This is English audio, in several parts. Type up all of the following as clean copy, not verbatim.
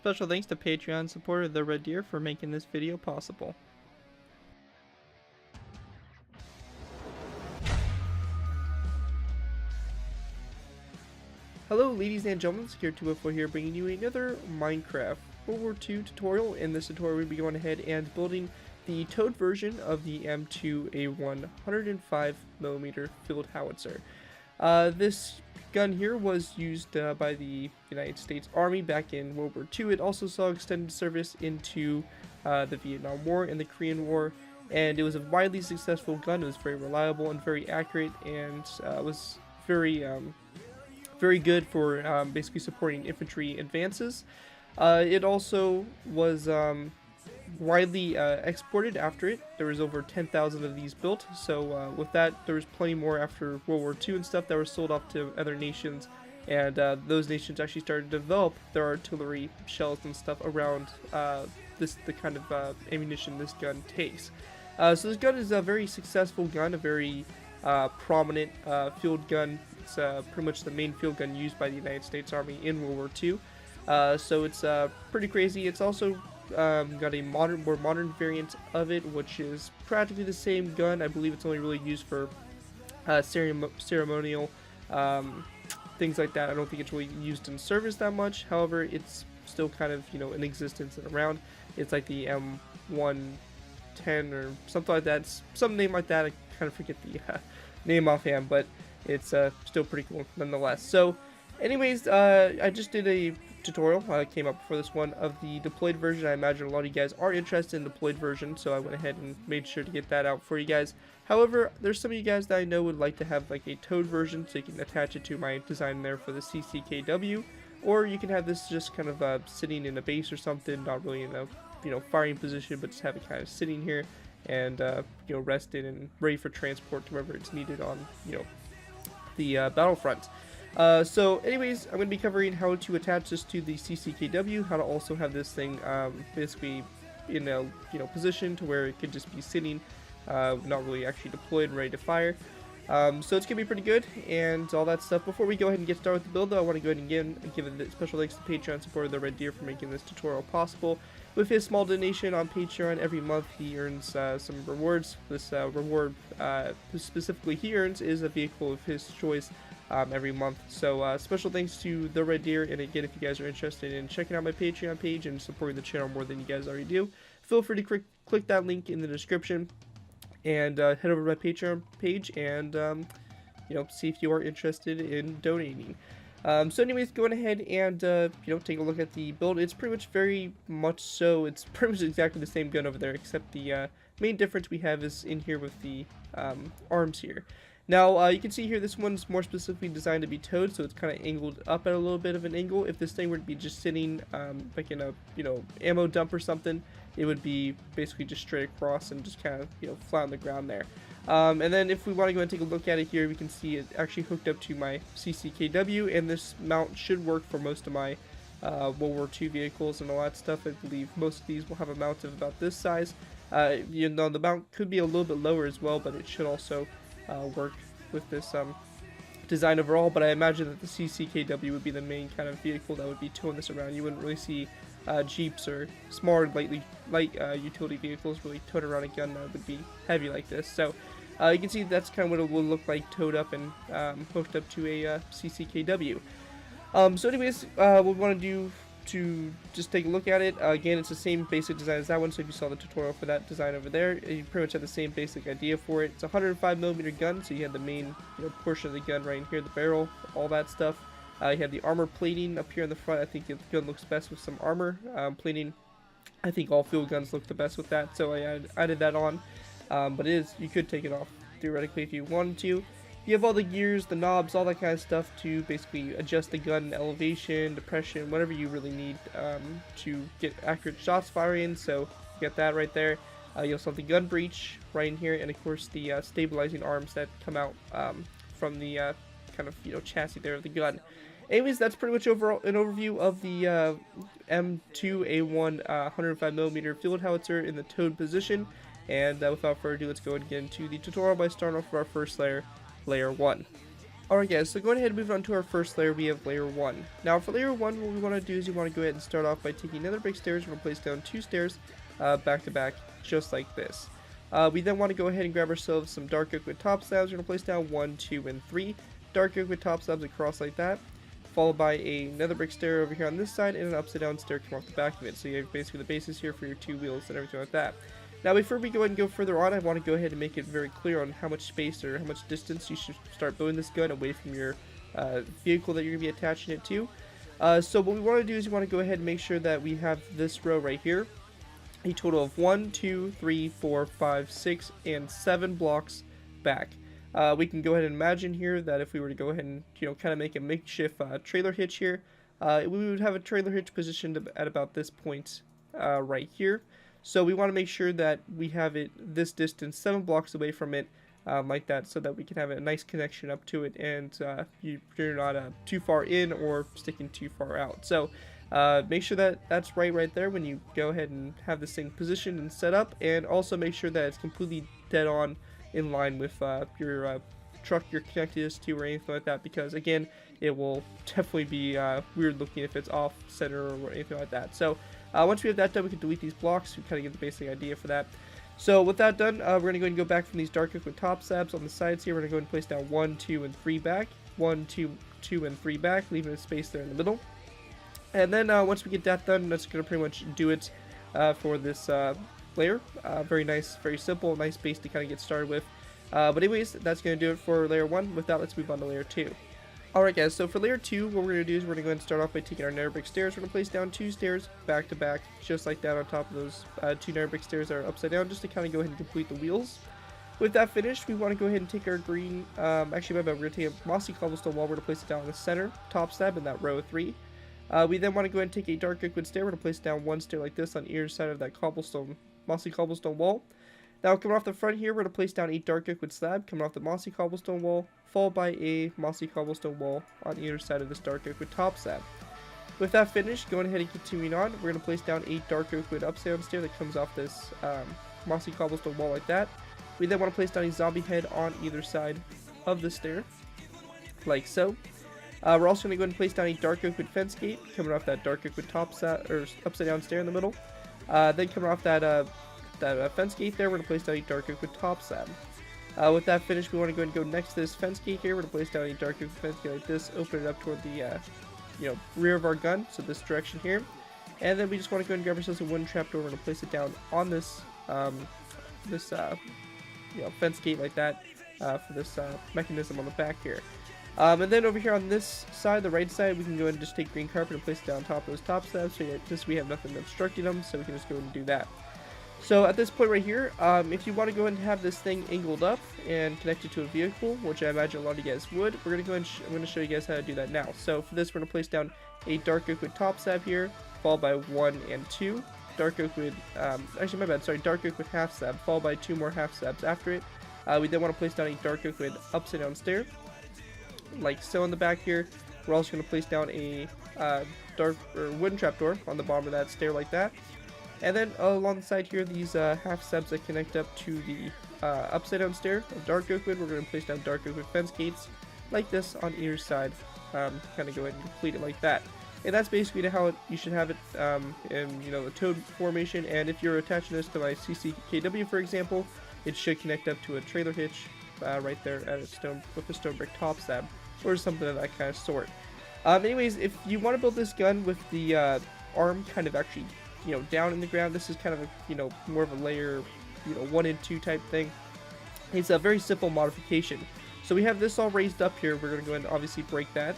Special thanks to Patreon supporter The Red Deer for making this video possible. Hello ladies and gentlemen, Secure204 here, bringing you another Minecraft World War II tutorial. In this tutorial we'll be going ahead and building the towed version of the M2A1 105mm field howitzer. This gun here was used by the United States Army back in World War II. It also saw extended service into the Vietnam War and the Korean War, and it was a widely successful gun. It was very reliable and very accurate, and was very good for basically supporting infantry advances. It also was widely exported after it. There was over 10,000 of these built, so with that there was plenty more after World War II and stuff that were sold off to other nations, and those nations actually started to develop their artillery shells and stuff around the kind of ammunition this gun takes. So this gun is a very successful gun, a very prominent field gun. It's pretty much the main field gun used by the United States Army in World War II. So it's pretty crazy. It's also got a more modern variant of it, which is practically the same gun. I believe it's only really used for ceremonial things like that. I don't think it's really used in service that much. However, it's still kind of, you know, in existence and around. It's like the M110 or something like that. It's some name like that. I kind of forget the name offhand, but it's still pretty cool nonetheless. So anyways, I just did a tutorial, came up before this one, of the deployed version. I imagine a lot of you guys are interested in the deployed version, so I went ahead and made sure to get that out for you guys. However, there's some of you guys that I know would like to have like a towed version, so you can attach it to my design there for the CCKW, or you can have this just kind of sitting in a base or something, not really in a firing position, but just have it kind of sitting here and rested and ready for transport to wherever it's needed on the battlefront. So anyways, I'm going to be covering how to attach this to the CCKW, how to also have this thing basically in a position to where it could just be sitting, not really actually deployed and ready to fire. So it's going to be pretty good and all that stuff. Before we go ahead and get started with the build though, I want to go ahead and give a special thanks to Patreon supporter The Red Deer for making this tutorial possible. With his small donation on Patreon every month, he earns some rewards. This reward specifically he earns is a vehicle of his choice every month. So special thanks to The Red Deer, and again, if you guys are interested in checking out my Patreon page and supporting the channel more than you guys already do, feel free to click that link in the description and head over to my Patreon page and see if you are interested in donating. So anyways, going ahead and take a look at the build. It's pretty much it's pretty much exactly the same gun over there, except the main difference we have is in here with the arms here. Now you can see here this one's more specifically designed to be towed, so it's kind of angled up at a little bit of an angle. If this thing were to be just sitting like in a ammo dump or something, it would be basically just straight across and just kind of flat on the ground there. And then if we want to go and take a look at it here, we can see it actually hooked up to my CCKW, and this mount should work for most of my World War II vehicles and all that stuff. I believe most of these will have a mount of about this size. The mount could be a little bit lower as well, but it should also work with this design overall. But I imagine that the CCKW would be the main kind of vehicle that would be towing this around. You wouldn't really see Jeeps or smaller light utility vehicles really towed around a gun that would be heavy like this. So you can see that's kind of what it will look like towed up and hooked up to a CCKW. So anyways, what we want to do to just take a look at it, again, it's the same basic design as that one. So if you saw the tutorial for that design over there, you pretty much have the same basic idea for it. It's a 105mm gun, so you have the main portion of the gun right in here, the barrel, all that stuff. You have the armor plating up here in the front. I think the gun looks best with some armor plating. I think all field guns look the best with that, so I added that on. But you could take it off theoretically if you wanted to. You have all the gears, the knobs, all that kind of stuff to basically adjust the gun elevation, depression, whatever you really need to get accurate shots firing. So you get that right there. You also have the gun breech right in here, and of course the stabilizing arms that come out from the kind of chassis there of the gun. Anyways, that's pretty much overall an overview of the M2A1 105mm field howitzer in the towed position. And without further ado, let's go and get into the tutorial by starting off with our first layer, Layer 1. Alright guys, so going ahead and move on to our first layer, we have layer 1. Now for layer 1, what we want to do is you want to go ahead and start off by taking another brick stairs. We're going to place down 2 stairs back to back, just like this. We then want to go ahead and grab ourselves some dark oak with top slabs. We're going to place down 1, 2, and 3 dark oak with top slabs across like that, followed by another brick stair over here on this side and an upside down stair come off the back of it. So you have basically the basis here for your 2 wheels and everything like that. Now before we go ahead and go further on, I want to go ahead and make it very clear on how much space or how much distance you should start building this gun away from your vehicle that you're going to be attaching it to. So what we want to do is you want to go ahead and make sure that we have this row right here a total of 1, 2, 3, 4, 5, 6, and 7 blocks back. We can go ahead and imagine here that if we were to go ahead and kind of make a makeshift trailer hitch here, we would have a trailer hitch positioned at about this point right here. So we want to make sure that we have it this distance 7 blocks away from it, like that, so that we can have a nice connection up to it, and you're not too far in or sticking too far out. So make sure that that's right there when you go ahead and have this thing positioned and set up, and also make sure that it's completely dead on in line with your truck you're connected this to or anything like that, because again it will definitely be weird looking if it's off center or anything like that. So once we have that done, we can delete these blocks. We kind of get the basic idea for that. So with that done, we're going to go and go back from these dark oak with top slabs on the sides here. We're going to go and place down 1, 2, and 3 back, 1, 2, 2, and 3 back, leaving a space there in the middle. And then once we get that done, that's going to pretty much do it for this layer. Very nice, very simple, nice base to kind of get started with. But anyways, that's going to do it for layer 1. With that, let's move on to layer 2. Alright guys, so for layer 2, what we're going to do is we're going to go ahead and start off by taking our nether brick stairs. We're going to place down 2 stairs back to back, just like that, on top of those 2 nether brick stairs that are upside down, just to kind of go ahead and complete the wheels. With that finished, we want to go ahead and take our green, actually my bad, we're going to take a mossy cobblestone wall. We're going to place it down in the center, top slab in that row 3. We then want to go ahead and take a dark oak wood stair. We're going to place down 1 stair like this on either side of that mossy cobblestone wall. Now coming off the front here, we're going to place down a dark oak wood slab coming off the mossy cobblestone wall, followed by a mossy cobblestone wall on either side of this dark oak wood top slab. With that finished, going ahead and continuing on, we're going to place down a dark oak wood upside down stair that comes off this mossy cobblestone wall like that. We then want to place down a zombie head on either side of the stair, like so. We're also going to go ahead and place down a dark oak wood fence gate coming off that dark oak wood top slab, or upside down stair in the middle. Then coming off that fence gate there, we're going to place down a dark oak wood top slab. With that finished, we want to go ahead and go next to this fence gate here. We're going to place down a dark oak fence gate like this, open it up toward the rear of our gun, so this direction here. And then we just want to go ahead and grab ourselves a wooden trapdoor. We're going to place it down on this fence gate like that for this mechanism on the back here. And then over here on this side, the right side, we can go ahead and just take green carpet and place it down on top of those top slabs, so just we have nothing obstructing them, so we can just go ahead and do that. So at this point right here, if you want to go ahead and have this thing angled up and connected to a vehicle, which I imagine a lot of you guys would, we're going to go and I'm going to show you guys how to do that now. So for this, we're going to place down a dark oak wood top slab here, followed by 1 and 2. Dark oak wood, actually my bad, sorry, dark oak wood half slab, followed by 2 more half slabs after it. We then want to place down a dark oak wood upside down stair, like so in the back here. We're also going to place down a wooden trapdoor on the bottom of that stair like that. And then along the side here, these half slabs that connect up to the upside down stair of dark oak wood, we're going to place down dark oak wood fence gates like this on either side, kind of go ahead and complete it like that. And that's basically how you should have it in the toad formation. And if you're attaching this to my CCKW, for example, it should connect up to a trailer hitch right there at with a stone brick top slab, or something of that kind of sort. Anyways, if you want to build this gun with the arm kind of actually down in the ground, this is kind of a more of a layer 1 and 2 type thing. It's a very simple modification. So we have this all raised up here. We're going to go ahead and obviously break that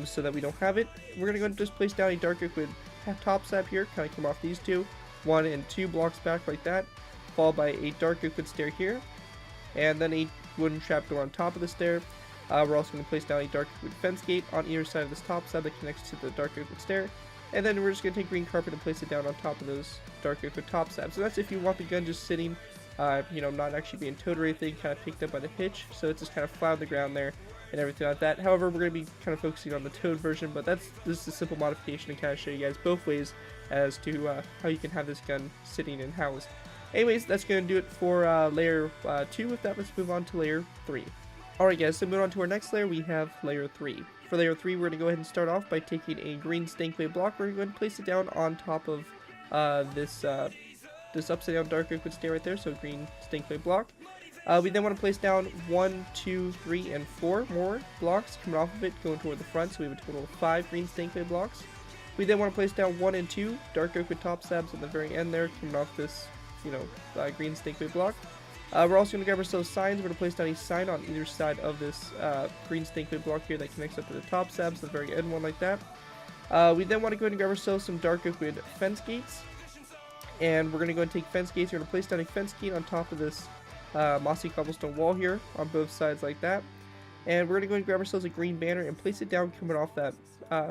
so that we don't have it. We're going to go ahead and just place down a dark oak wood top slab here, kind of come off these 2, 1 and 2 blocks back like that, followed by a dark oak wood stair here, and then a wooden trapdoor on top of the stair. We're also going to place down a dark oak wood fence gate on either side of this top slab that connects to the dark oak wood stair. And then we're just going to take green carpet and place it down on top of those dark oak wood top slabs. So that's if you want the gun just sitting, not actually being towed or anything, kind of picked up by the hitch. So it's just kind of flat on the ground there and everything like that. However, we're going to be kind of focusing on the towed version, but this is a simple modification to kind of show you guys both ways as to how you can have this gun sitting and housed. Anyways, that's going to do it for layer 2. With that, let's move on to layer 3. Alright guys, so moving on to our next layer, we have layer 3. For layer 3, we're going to go ahead and start off by taking a green stankway block. We're going to place it down on top of this upside down dark liquid stair right there, so green stankway block. We then want to place down 1, 2, 3, and 4 more blocks coming off of it, going toward the front, so we have a total of 5 green stankway blocks. We then want to place down 1 and 2 dark oak with top slabs at the very end there, coming off this, green stankway block. We're also going to grab ourselves signs. We're going to place down a sign on either side of this green stankway block here that connects up to the top slabs, the very end one like that. We then want to go ahead and grab ourselves some dark oak with fence gates. And we're going to go and take fence gates. We're going to place down a fence gate on top of this mossy cobblestone wall here on both sides like that. And we're going to go and grab ourselves a green banner and place it down coming off that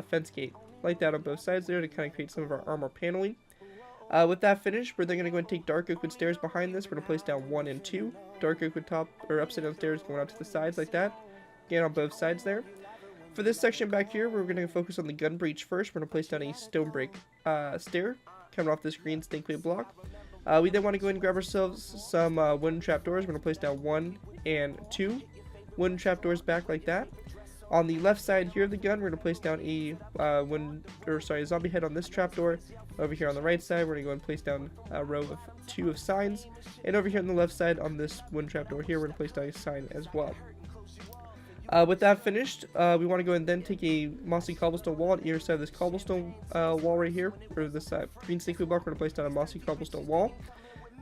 fence gate like that on both sides there to kind of create some of our armor paneling. With that finished, we're then going to go and take dark oak wood stairs behind this. We're going to place down 1 and 2 dark oak wood top or upside down stairs going out to the sides like that. Again on both sides there. For this section back here, we're going to focus on the gun breech first. We're going to place down a stone brick stair coming off this green stankway block. We then want to go ahead and grab ourselves some wooden trapdoors. We're going to place down 1 and 2 wooden trapdoors back like that. On the left side here of the gun, we're going to place down a zombie head on this trapdoor. Over here on the right side, we're going to go and place down a row of 2 of signs. And over here on the left side on this wooden trapdoor here, we're going to place down a sign as well. With that finished, we want to go and then take a mossy cobblestone wall on either side of this cobblestone wall right here, or this green stankway block. We're going to place down a mossy cobblestone wall.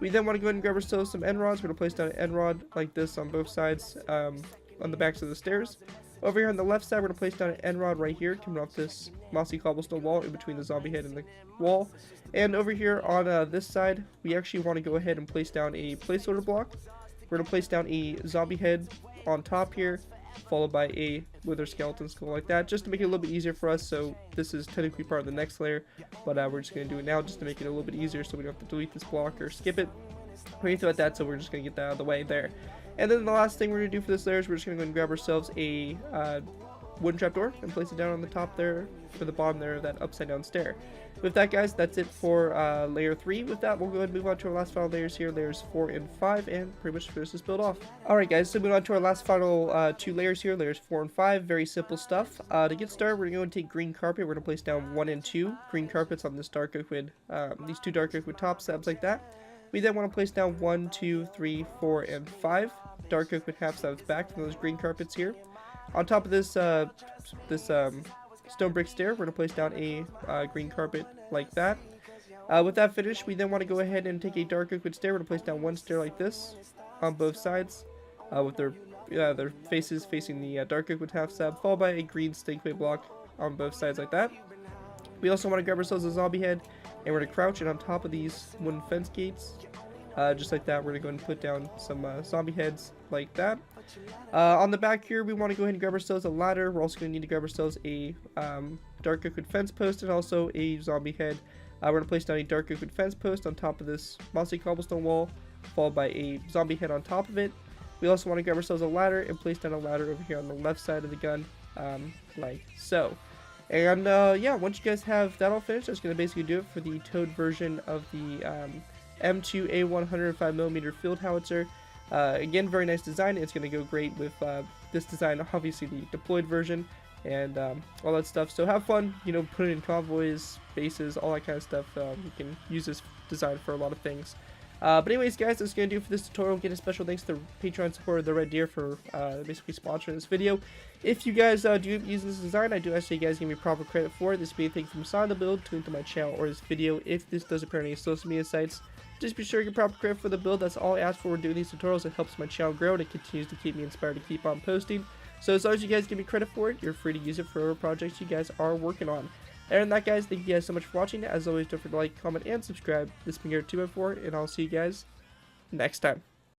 We then want to go ahead and grab ourselves some end rods. We're going to place down an end rod like this on both sides on the backs of the stairs. Over here on the left side, we're going to place down an end rod right here, coming off this mossy cobblestone wall in between the zombie head and the wall. And over here on this side, we actually want to go ahead and place down a placeholder block. We're going to place down a zombie head on top here, followed by a wither skeleton skull like that, just to make it a little bit easier for us. So this is technically part of the next layer, but we're just going to do it now just to make it a little bit easier so we don't have to delete this block or skip it or anything like that. So we're just going to get that out of the way there. And then the last thing we're going to do for this layer is we're just going to go and grab ourselves a wooden trapdoor and place it down on the top there, for the bottom there of that upside down stair. With that, guys, that's it for layer 3. With that, we'll go ahead and move on to our last final layers here, layers 4 and 5, and pretty much finish this build off. Alright guys, so moving on to our last final 2 layers here, layers 4 and 5, very simple stuff. To get started, we're going to take green carpet. We're going to place down 1 and 2 green carpets on this dark oak wood, these 2 dark oak wood top slabs like that. We then want to place down 1, 2, 3, 4, and 5 dark oak wood half slabs back from those green carpets here. On top of this stone brick stair, we're going to place down a green carpet like that. With that finished, we then want to go ahead and take a dark oak wood stair. We're going to place down 1 stair like this on both sides, with their faces facing the dark oak wood half slab, followed by a green stankway block on both sides like that. We also want to grab ourselves a zombie head, and we're going to crouch it on top of these wooden fence gates. Just like that, we're going to go and put down some zombie heads like that. On the back here, we want to go ahead and grab ourselves a ladder. We're also going to need to grab ourselves a dark oak wood fence post and also a zombie head. We're going to place down a dark oak wood fence post on top of this mossy cobblestone wall, followed by a zombie head on top of it. We also want to grab ourselves a ladder and place down a ladder over here on the left side of the gun, like so. And yeah, once you guys have that all finished, that's going to basically do it for the towed version of the M2A1 105mm field howitzer. Again, very nice design. It's going to go great with this design, obviously the deployed version, and all that stuff. So have fun, put it in convoys, bases, all that kind of stuff. You can use this design for a lot of things. But anyways, guys, that's going to do it for this tutorial. Again, a special thanks to Patreon supporter The Red Deer for basically sponsoring this video. If you guys do use this design, I do ask you guys give me proper credit for it. This would be a thing from side of the build to into my channel or this video. If this does appear on any social media sites, just be sure to get proper credit for the build. That's all I ask for when doing these tutorials. It helps my channel grow and it continues to keep me inspired to keep on posting. So as long as you guys give me credit for it, you're free to use it for whatever projects you guys are working on. Other than that, guys, thank you guys so much for watching. As always, don't forget to like, comment, and subscribe. This has been your 2x4, and I'll see you guys next time.